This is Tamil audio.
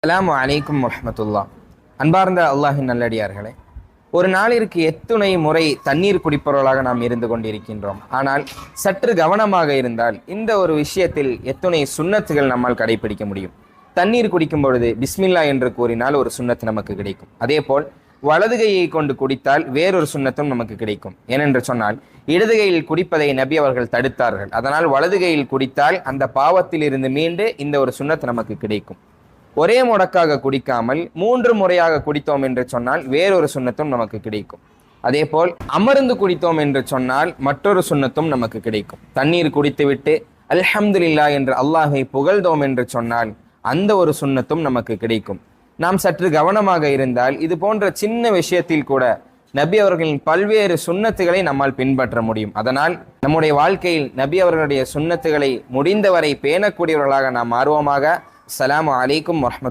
அஸ்ஸலாமு அலைக்கும் வரஹ்மத்துல்லாஹ். அன்பார்ந்த அல்லாஹின் நல்லடியார்களே, ஒரு நாளிற்கு எத்துணை முறை தண்ணீர் குடிப்பவர்களாக நாம் இருந்து கொண்டிருக்கின்றோம். ஆனால் சற்று கவனமாக இருந்தால் இந்த ஒரு விஷயத்தில் எத்துணை சுன்னத்துகள் நம்மால் கடைபிடிக்க முடியும். தண்ணீர் குடிக்கும் பொழுது பிஸ்மில்லா என்று கூறினால் ஒரு சுன்னத்து நமக்கு கிடைக்கும். அதே போல் வலது கையை கொண்டு குடித்தால் வேறொரு சுன்னத்தும் நமக்கு கிடைக்கும். ஏனென்று சொன்னால் இடது கையில் குடிப்பதை நபி அவர்கள் தடுத்தார்கள். அதனால் வலது கையில் குடித்தால் அந்த பாவத்தில் இருந்து மீண்டு இந்த ஒரு சுன்னத்து நமக்கு கிடைக்கும். ஒரே முடக்காக குடிக்காமல் 3 முறையாக குடித்தோம் என்று சொன்னால் வேறொரு சுன்னத்தும் நமக்கு கிடைக்கும். அதே போல் அமர்ந்து குடித்தோம் என்று சொன்னால் மற்றொரு சுன்னத்தும் நமக்கு கிடைக்கும். தண்ணீர் குடித்துவிட்டு அல்ஹம்துலில்லாஹ் என்று அல்லாஹை புகழ்ந்தோம் என்று சொன்னால் அந்த ஒரு சுன்னத்தும் நமக்கு கிடைக்கும். நாம் சற்று கவனமாக இருந்தால் இது போன்ற சின்ன விஷயத்தில் கூட நபி அவர்களின் பல்வேறு சுன்னத்துகளை நம்மால் பின்பற்ற முடியும். அதனால் நம்முடைய வாழ்க்கையில் நபி அவர்களுடைய சுன்னத்துகளை முடிந்தவரை பேணக்கூடியவர்களாக நாம் ஆர்வமாக. அஸ்ஸலாமு அலைக்கும் வரஹ்மத்துல்லாஹி.